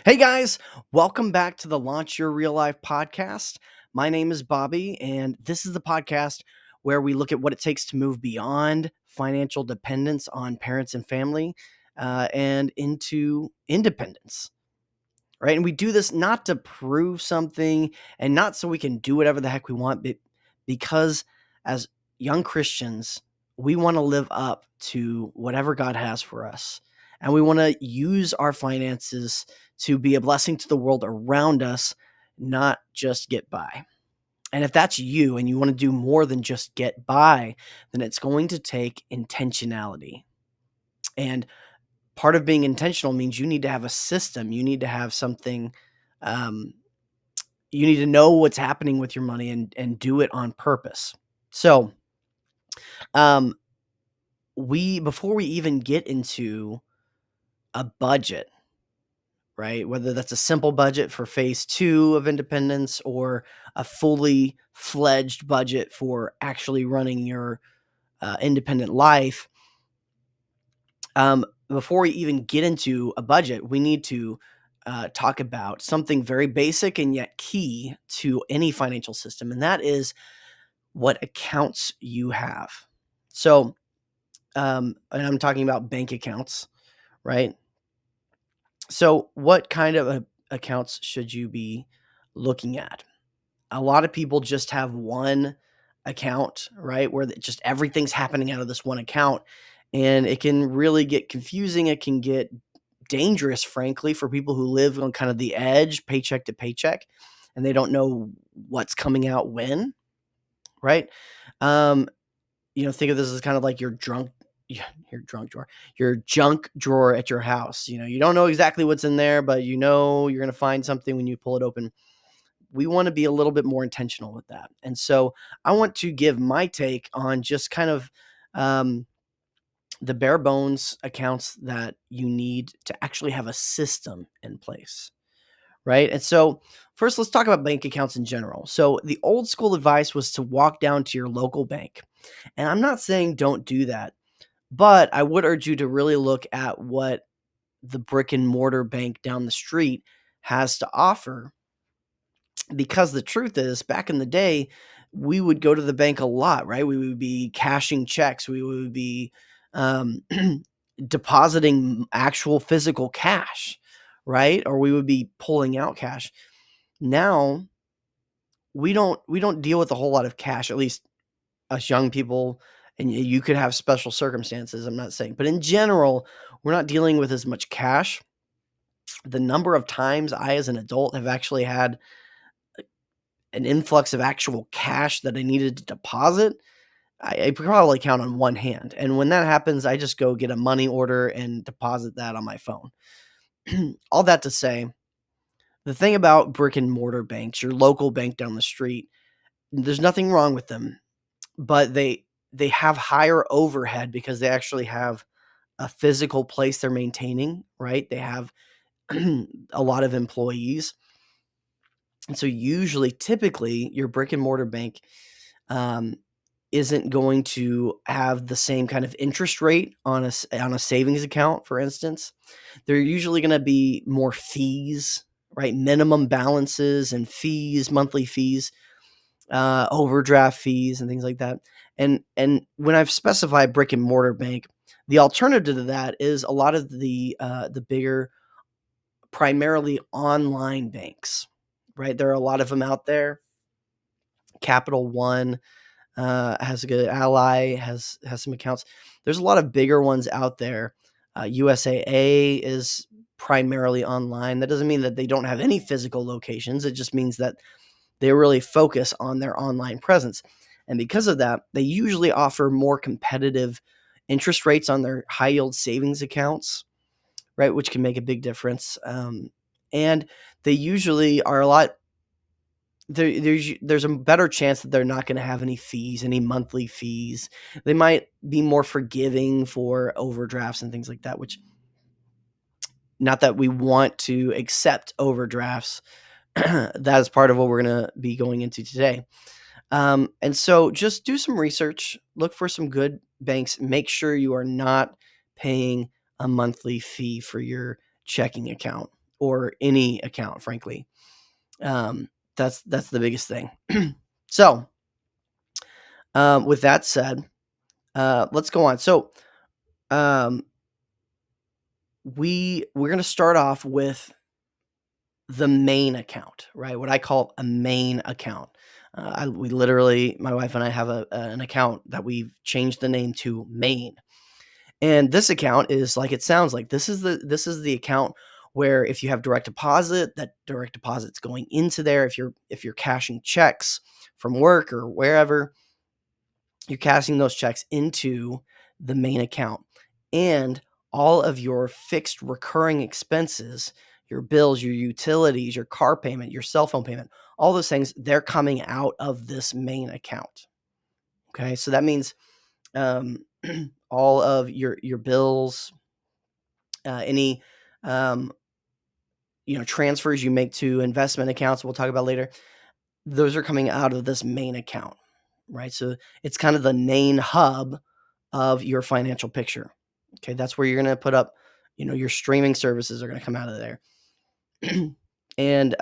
Hey guys, welcome back to the Launch Your Real Life podcast. My name is Bobby, and this is the podcast where we look at what it takes to move beyond financial dependence on parents and family and into independence, right? And we do this not to prove something and not so we can do whatever the heck we want, but because as young Christians, we want to live up to whatever God has for us. And we want to use our finances to be a blessing to the world around us, not just get by. And if that's you and you want to do more than just get by, then it's going to take intentionality. And part of being intentional means you need to have a system. You need to have something. Um, you need to know what's happening with your money and do it on purpose. So, um, we before we even get into a budget, right? Whether that's a simple budget for phase 2 of independence or a fully fledged budget for actually running your independent life. Before we even get into a budget, we need to talk about something very basic and yet key to any financial system, and that is what accounts you have. So, and I'm talking about bank accounts, right? So, what kind of accounts should you be looking at? A lot of people just have one account, right? Where just everything's happening out of this one account. And it can really get confusing. It can get dangerous, frankly, for people who live on kind of the edge, paycheck to paycheck, and they don't know what's coming out when, right? Um, think of this as kind of like yeah, your junk drawer at your house. You don't know exactly what's in there, but you're going to find something when you pull it open. We want to be a little bit more intentional with that. And so I want to give my take on just kind of um, the bare bones accounts that you need to actually have a system in place. Right. And so, first, let's talk about bank accounts in general. So, the old school advice was to walk down to your local bank. And I'm not saying don't do that, but I would urge you to really look at what the brick and mortar bank down the street has to offer. Because the truth is, back in the day, we would go to the bank a lot, right? We would be cashing checks. We would be um, depositing actual physical cash, right? Or we would be pulling out cash. Now we don't deal with a whole lot of cash, at least us young people. And you could have special circumstances. I'm not saying, but in general, we're not dealing with as much cash. The number of times I, as an adult, have actually had an influx of actual cash that I needed to deposit, I could probably count on one hand. And when that happens, I just go get a money order and deposit that on my phone. All that to say, the thing about brick and mortar banks, your local bank down the street, there's nothing wrong with them, but they have higher overhead because they actually have a physical place they're maintaining, right? They have a lot of employees. And so usually, typically, your brick and mortar bank um, isn't going to have the same kind of interest rate on a savings account, for instance. They're usually going to be more fees, right? Minimum balances and fees, monthly fees, overdraft fees, and things like that. And when I've specified brick and mortar bank, the alternative to that is a lot of the bigger, primarily online banks, right? There are a lot of them out there. Capital One has a good Ally, has some accounts. There's a lot of bigger ones out there. USAA is primarily online. That doesn't mean that they don't have any physical locations. It just means that they really focus on their online presence. And because of that, they usually offer more competitive interest rates on their high yield savings accounts, right? Which can make a big difference. And they usually are a lot there's a better chance that they're not going to have any fees, any monthly fees. They might be more forgiving for overdrafts and things like that, which, not that we want to accept overdrafts. That is part of what we're going to be going into today. And so just do some research, look for some good banks, make sure you are not paying a monthly fee for your checking account. or any account, frankly. Um, that's the biggest thing. So, with that said, let's go on. So, um, we're going to start off with the main account, right? What I call a main account. We literally, my wife and I have an account that we've changed the name to Main. And this account is like it sounds like. This is the account where if you have direct deposit, that direct deposit's going into there. If you're cashing checks from work or wherever, you're cashing those checks into the main account. And all of your fixed recurring expenses, your bills, your utilities, your car payment, your cell phone payment, all those things, they're coming out of this main account. Okay. So that means um, all of your bills, any um, transfers you make to investment accounts, we'll talk about later, those are coming out of this main account, right? So it's kind of the main hub of your financial picture. Okay, that's where you're going to put up, your streaming services are going to come out of there. And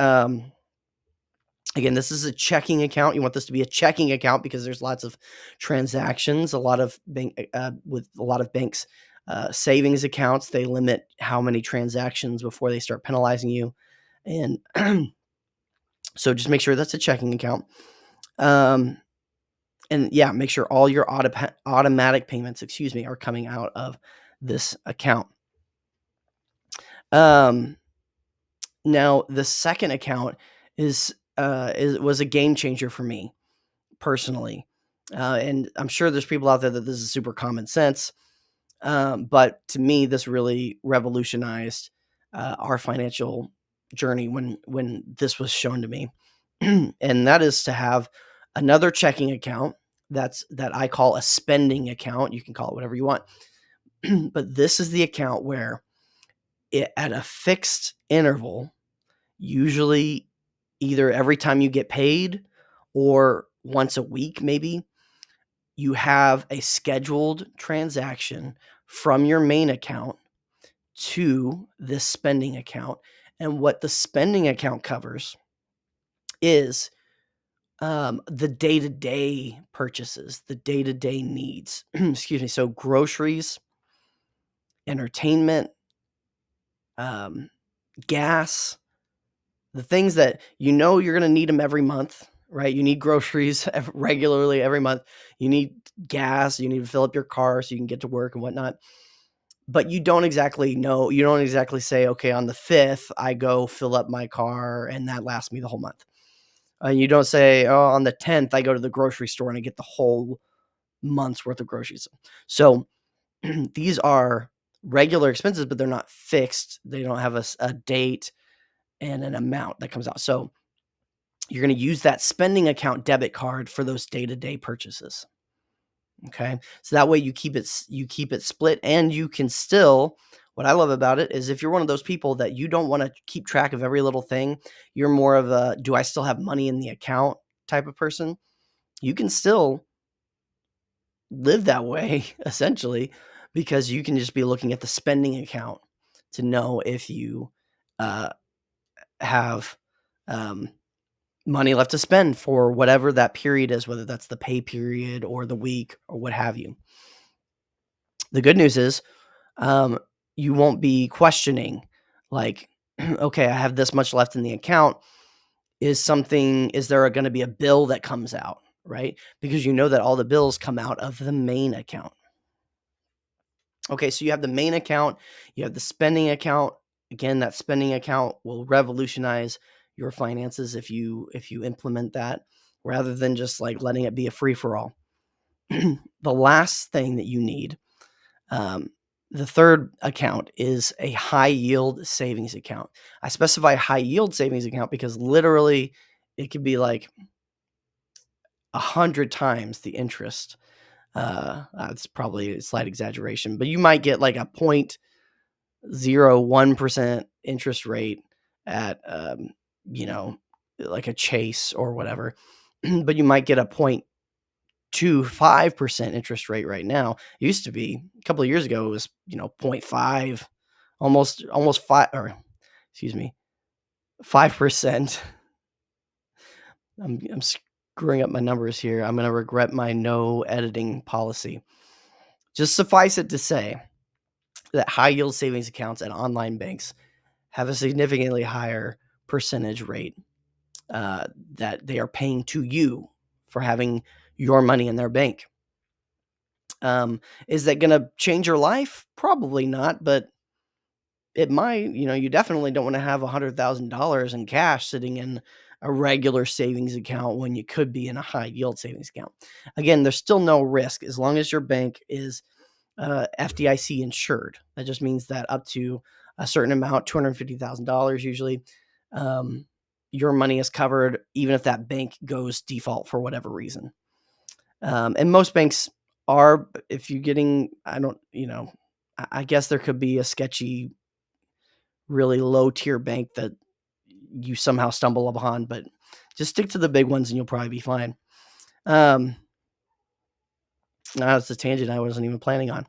again, this is a checking account. You want this to be a checking account because there's lots of transactions. A lot of with a lot of banks, savings accounts, they limit how many transactions before they start penalizing you. And so just make sure that's a checking account. And yeah, make sure all your automatic payments, are coming out of this account. Um, Now the second account was a game changer for me personally, and I'm sure there's people out there that this is super common sense, but to me, this really revolutionized our financial journey when this was shown to me, and that is to have another checking account that I call a spending account. You can call it whatever you want, but this is the account where at a fixed interval, usually either every time you get paid or once a week, maybe, you have a scheduled transaction from your main account to this spending account. And what the spending account covers is the day to day purchases, the day to day needs. Excuse me. So, groceries, entertainment, um, gas, the things that you're gonna need them every month, right? You need groceries regularly every month. You need gas, you need to fill up your car so you can get to work and whatnot. But you don't exactly say, "Okay, on the 5th, I go fill up my car and that lasts me the whole month." You don't say, "Oh, on the 10th, I go to the grocery store and I get the whole month's worth of groceries." So, these are regular expenses, but they're not fixed. They don't have a date and an amount that comes out. So, you're going to use that spending account debit card for those day-to-day purchases. Okay? So that way you keep it split, and you can still, what I love about it is if you're one of those people that you don't want to keep track of every little thing, you're more of a do I still have money in the account type of person, you can still live that way essentially, because you can just be looking at the spending account to know if you uh, have um, money left to spend for whatever that period is, whether that's the pay period or the week or what have you. The good news is, um, you won't be questioning, like, okay, I have this much left in the account. Is there going to be a bill that comes out, right? Because you know that all the bills come out of the main account. Okay, so you have the main account, you have the spending account. Again, that spending account will revolutionize your finances if you implement that rather than just like letting it be a free for all. The last thing that you need, um, the third account is a high yield savings account. I specify high yield savings account because literally it could be like 100 times the interest. That's probably a slight exaggeration, but you might get like a 0.01% interest rate at, like a Chase or whatever, but you might get a 0.25% interest rate right now. It used to be a couple of years ago, it was, zero point 0.5, almost 5, or excuse me, 5%. I'm screwing up my numbers here. I'm going to regret my no editing policy. Just suffice it to say that high yield savings accounts at online banks have a significantly higher percentage rate that they are paying to you for having your money in their bank. Is that going to change your life? Probably not, but it might. You definitely don't want to have $100,000 in cash sitting in a regular savings account when you could be in a high yield savings account. Again, there's still no risk as long as your bank is FDIC insured. That just means that up to a certain amount, $250,000 usually, your money is covered even if that bank goes default for whatever reason. And most banks are, if you're getting, I guess there could be a sketchy, really low tier bank that you somehow stumble upon, but just stick to the big ones and you'll probably be fine. Now it's a tangent I wasn't even planning on.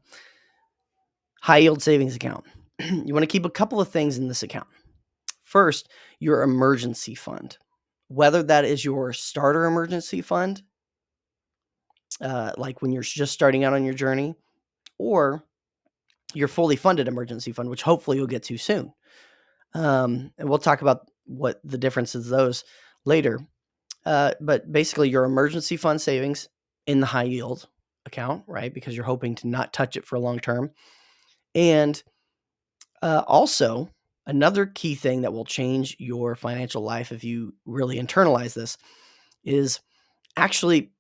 High yield savings account. You want to keep a couple of things in this account. First, your emergency fund, whether that is your starter emergency fund, like when you're just starting out on your journey, or your fully funded emergency fund, which hopefully you'll get to soon. And we'll talk about what the difference is those later. But basically, your emergency fund savings in the high yield account, right? Because you're hoping to not touch it for long term. And also, another key thing that will change your financial life if you really internalize this is actually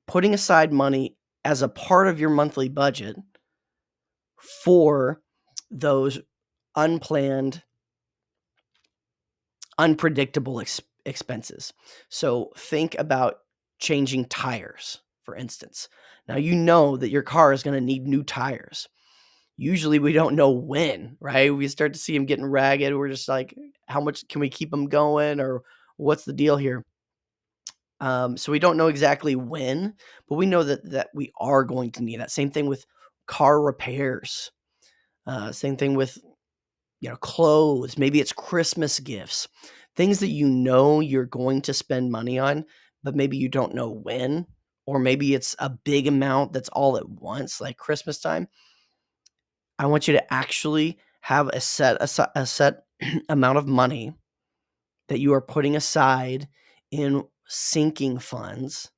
putting aside money as a part of your monthly budget for those unplanned, unpredictable expenses. So think about changing tires, for instance. Now, you know that your car is going to need new tires. Usually we don't know when, right? We start to see them getting ragged. We're just like, how much can we keep them going, or what's the deal here? So we don't know exactly when, but we know that we are going to need that. Same thing with car repairs. Same thing with clothes. Maybe it's Christmas gifts, things that you're going to spend money on, but maybe you don't know when, or maybe it's a big amount that's all at once, like Christmas time. I want you to actually have a set amount of money that you are putting aside in sinking funds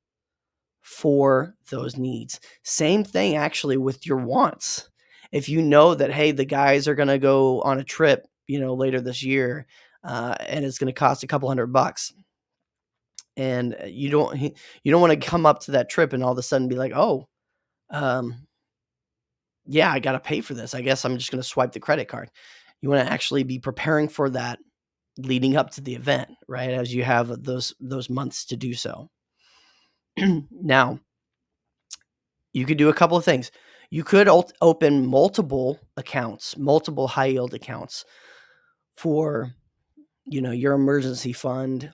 for those needs. Same thing actually with your wants. If you know that, hey, the guys are going to go on a trip, later this year, and it's going to cost a couple $100, and you don't want to come up to that trip and all of a sudden be like, oh, yeah, I got to pay for this. I guess I'm just going to swipe the credit card. You want to actually be preparing for that leading up to the event, right? As you have those months to do so. Now, you could do a couple of things. You could open multiple accounts, multiple high yield accounts for, your emergency fund,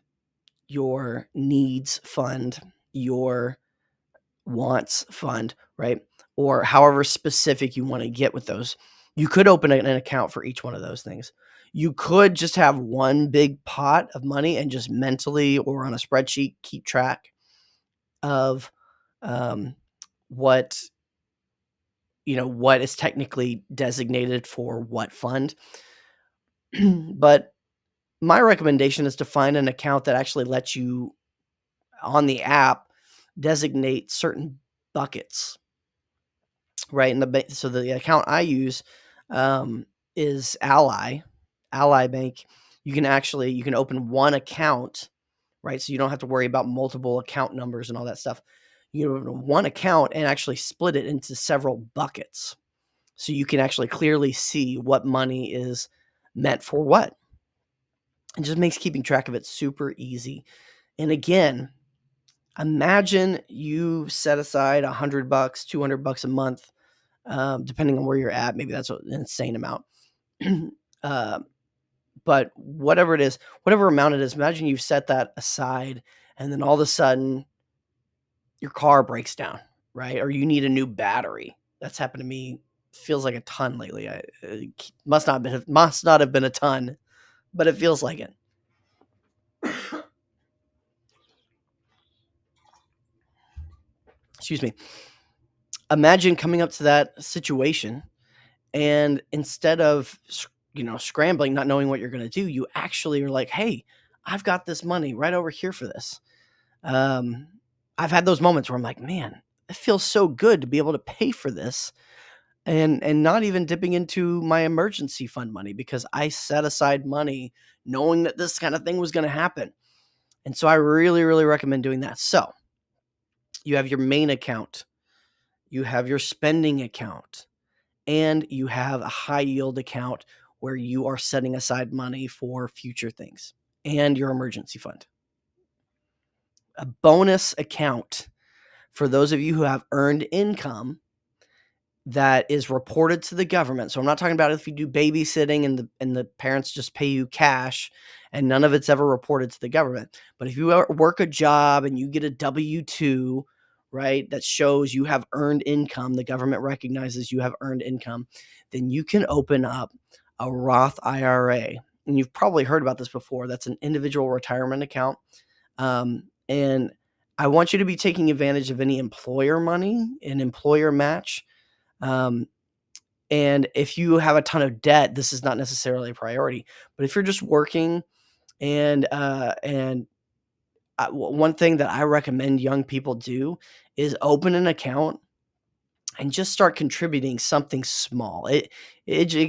your needs fund, your wants fund, right? Or however specific you want to get with those. You could open an account for each one of those things. You could just have one big pot of money and just mentally or on a spreadsheet keep track of what what is technically designated for what fund. But my recommendation is to find an account that actually lets you on the app designate certain buckets, right? So the account I use is Ally Bank. You can open one account, right? So you don't have to worry about multiple account numbers and all that stuff. You can open one account and actually split it into several buckets. So you can actually clearly see what money is meant for what. It just makes keeping track of it super easy. And again, imagine you set aside $100, $200 a month, depending on where you're at. Maybe that's an insane amount. But whatever it is, whatever amount it is, imagine you've set that aside and then all of a sudden your car breaks down, right? Or you need a new battery. That's happened to me. Feels like a ton lately. It must not have been a ton. but it feels like it. Excuse me. Imagine coming up to that situation, and instead of scrambling, not knowing what you're going to do, you actually are like, hey, I've got this money right over here for this. um, I've had those moments where I'm like, man, it feels so good to be able to pay for this, and not even dipping into my emergency fund money, because I set aside money knowing that this kind of thing was going to happen. And so I really, really recommend doing that. So you have your main account, you have your spending account, and you have a high yield account where you are setting aside money for future things, and your emergency fund. A bonus account for those of you who have earned income that is reported to the government. So I'm not talking about if you do babysitting and the parents just pay you cash and none of it's ever reported to the government. But if you work a job and you get a W-2, right, that shows you have earned income, the government recognizes you have earned income, then you can open up a Roth IRA. And you've probably heard about this before. That's an individual retirement account. And I want you to be taking advantage of any employer money, an employer match. um, and if you have a ton of debt, this is not necessarily a priority. But if you're just working, and one thing that I recommend young people do is open an account and just start contributing something small. It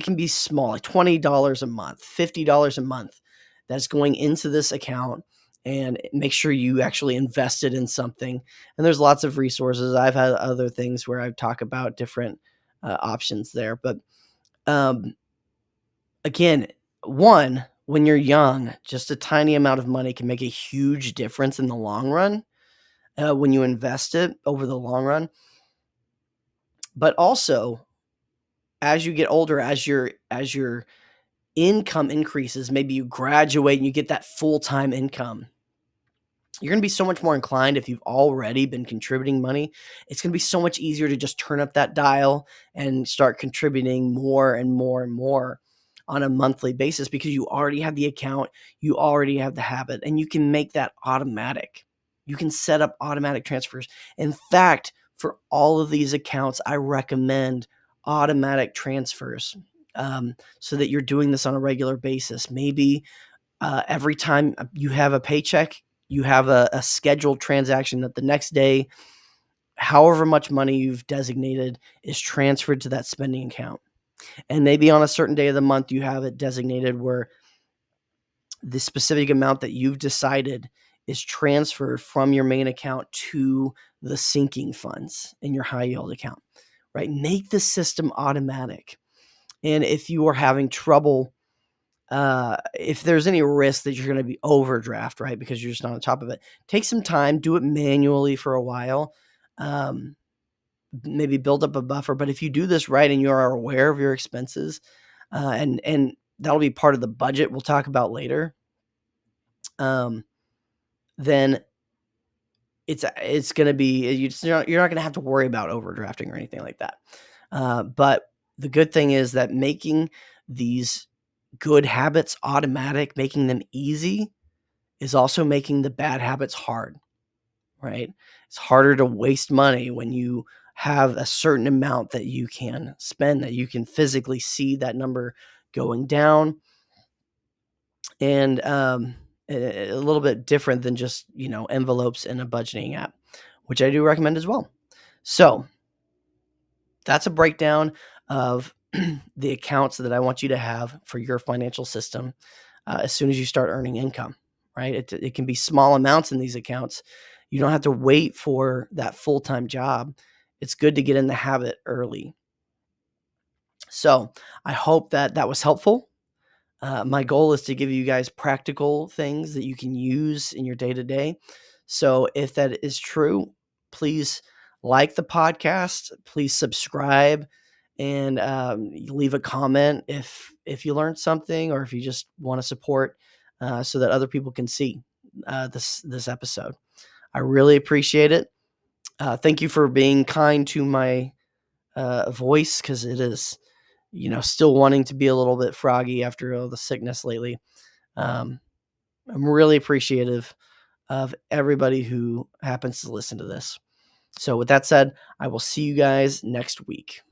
can be small, like $20 a month, $50 a month, that's going into this account, and make sure you actually invest it in something. And there's lots of resources. I've had other things where I talk about different options there. But um, again, one, when you're young, just a tiny amount of money can make a huge difference in the long run, when you invest it over the long run. But also, as you get older, as your income increases, maybe you graduate and you get that full-time income, you're going to be so much more inclined, if you've already been contributing money, it's going to be so much easier to just turn up that dial and start contributing more and more and more on a monthly basis, because you already have the account, you already have the habit, and you can make that automatic. You can set up automatic transfers. In fact, for all of these accounts, I recommend automatic transfers, so that you're doing this on a regular basis. Maybe every time you have a paycheck, you have a scheduled transaction that the next day, however much money you've designated, is transferred to that spending account. And maybe on a certain day of the month, you have it designated where the specific amount that you've decided is transferred from your main account to the sinking funds in your high yield account, right? Make the system automatic. And if you are having trouble, if there's any risk that you're going to be overdraft, right, because you're just not on top of it, take some time, do it manually for a while. Um, Maybe build up a buffer. But if you do this right and you are aware of your expenses, and that'll be part of the budget we'll talk about later, um, then it's going to be, you're not going to have to worry about overdrafting or anything like that. But the good thing is that making these good habits automatic, making them easy, is also making the bad habits hard, right? It's harder to waste money when you have a certain amount that you can spend, that you can physically see that number going down. And a little bit different than just, envelopes in a budgeting app, which I do recommend as well. So that's a breakdown of the accounts that I want you to have for your financial system as soon as you start earning income, right? It can be small amounts in these accounts. You don't have to wait for that full-time job. It's good to get in the habit early. So I hope that that was helpful. My goal is to give you guys practical things that you can use in your day to day. So if that is true, please like the podcast, please subscribe, and leave a comment if you learned something, or if you just want to support, so that other people can see this episode. I really appreciate it. Thank you for being kind to my voice, because it is, still wanting to be a little bit froggy after all the sickness lately. Um, I'm really appreciative of everybody who happens to listen to this. So with that said, I will see you guys next week.